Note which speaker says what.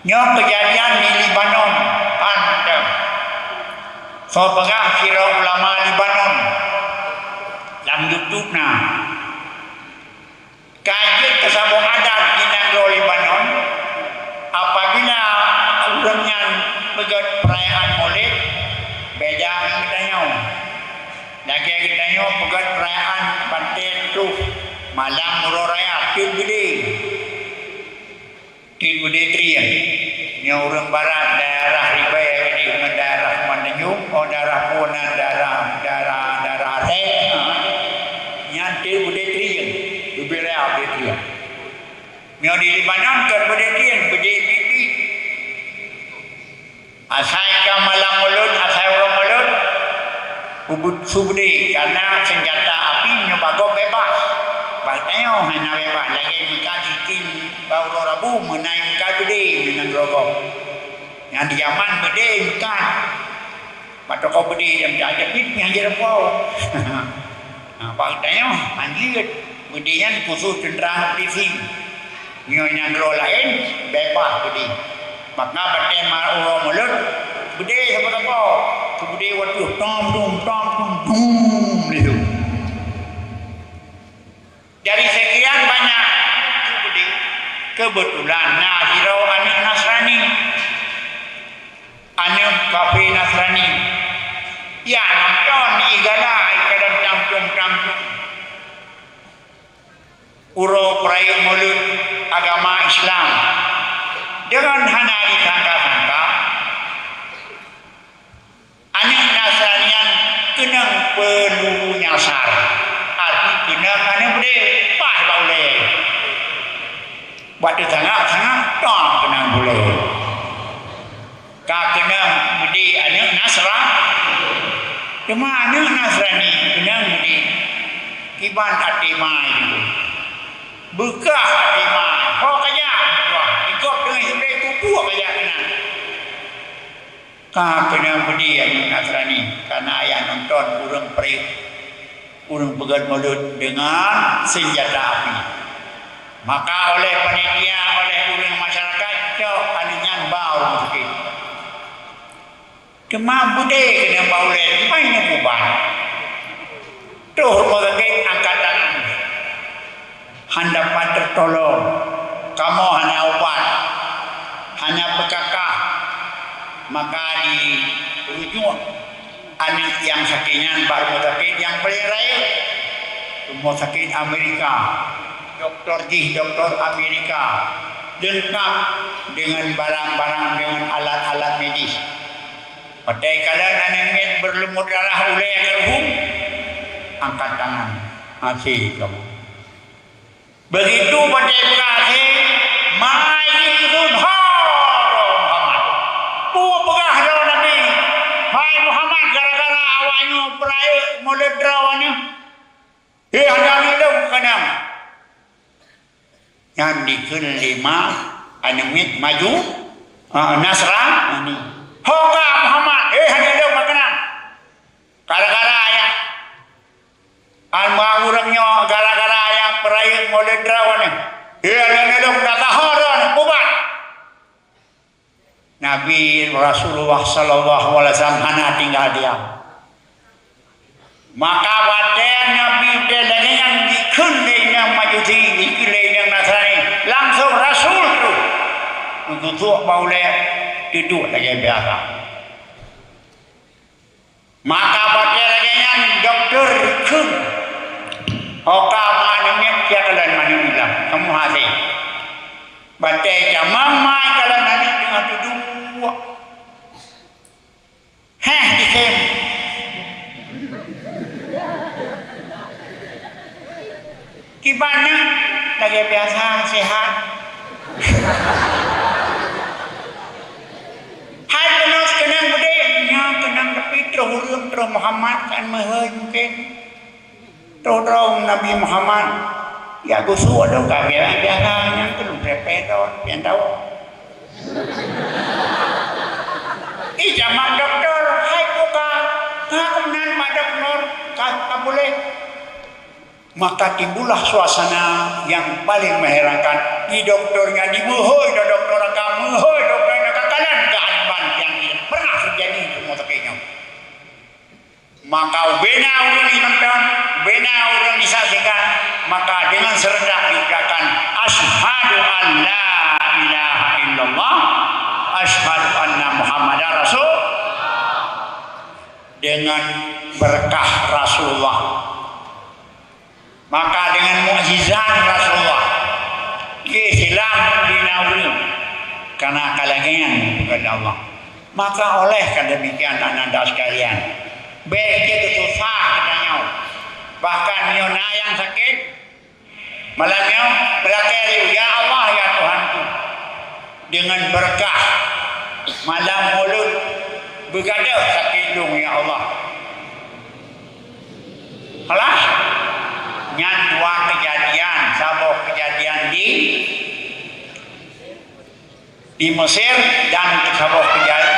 Speaker 1: Nyo kejadian di Libanon. Anda. So pegang kira ulama Libanon. Dalam YouTube nah. Kajian kesabung adat di negara Libanon. Apabila orangnya begat perayaan Maulid, beda yang kita nyaw. Lagi kita nyaw begat perayaan Banten tu malam Murah Raya Tin Gede Trian. Yang orang barat daerah Ribai jadi dengan daerah Mandanyung, daerah Punan, daerah Aceh. Yang Tin Gede Trian, Duberea Gede Trian. Yang di Libanon kan Gede Trian, Gede Pipi. Asai ka malam mulut, asai orang mulut. Ubud subri karena senjata api nyobago bebas. Bateo hanya bebas lagi muka sitin bau rabu menai muka gede dengan rokok. Yang di Yaman gede muka. Patoko gede yang diajak ni yang jadi apa? Bateo anjir gedean khusus tentera TV. Nyonya gro lain bebas gede. Maka baten mar orang mulut gede apa-apa. Gede waktu tom itu. Dari sekian banyak kebetulan Naziro anak Nasrani, anak kafe Nasrani, ya nonton igala ikadam campung uro perayaan Maulid agama Islam dengan hana disangka-sangka anak Nasranian kenang peluru nyasar. Arti kenang anak boleh pas boleh. Buat sangat tak kenang boleh. Kak kenang budi anak Nasrani. Cuma anak Nasrani kenang budi kiban atimai itu. Bekah atimai. Kau kaya. Ikut dengan sebelah tubuh kaya kenang. Kak kenang budi anak Nasrani. Karena ayah nonton urang pegat Maulid dengan senjata api. Maka oleh panitia, oleh urang masyarakat, cok aningan bau sikit. Cuma bude kena Maulid, banyak buban. Tuh mereka angkat tangan. Handapan tertolong. Kamu hanya obat, hanya bekakah. Maka dirujuk. Anak yang sakitnya baru sakit yang paling raya rumah sakit Amerika doktor Amerika lengkap dengan barang-barang dengan alat-alat medis pada kalian anak berlumur darah oleh kerhum angkat tangan masih kamu begitu pada kasih ma'idun Muhammad pegah dalam Nabi hai Muhammad gara-gara awaknya peraya Maulid rawannya. Ada hidup kadang. Yang dikelima animit maju Nasrani. Hoga Muhammad. Ada hidup makanan. Gara-gara ayat. Alma urangnya gara-gara ayat peraya Maulid rawannya. Ada hidup kata horon bubat. Nabi Rasulullah sallallahu alaihi wasallam hana tinggal diam. Maka badan Nabi dengan yang dikendai yang majusi, dikendai yang Nasrani, langsung Rasul tu. Untuk boleh duduk lagi biasa. Maka badan lagi yang doktor kun. Oka manamnya tiada dan mana bilang kamu hasil. Badan jamama kalau nanti dengan duduk. Dikem. Gimana? Lagi biasa sehat. Hai penos kenang bede, nya kenang tapi terus Muhammad kan mahal mungkin. Terus Nabi Muhammad. Ya gusu ada kami biasanya tu repedon, yang tahu. Zaman doktor, hai buka, kemudian madam nur, tak boleh. Maka timbullah suasana yang paling mengherankan. Di doktornya dibuhoi, doktor agama, illallah, asyhadu anna Muhammadar Rasul. Dengan berkah Rasulullah, maka dengan mukjizat Rasulullah, Islam dinawri karena kalangan kepada Allah. Maka oleh demikian ananda sekalian, baik itu susah katanya, bahkan nyona yang sakit, malamnya berkata, ya Allah ya Tuhanku, dengan berkah malam mulut begaduh sakit lung ya Allah. Alah, nyan dua kejadian, sabuk kejadian di Mesir dan sabuk kejadian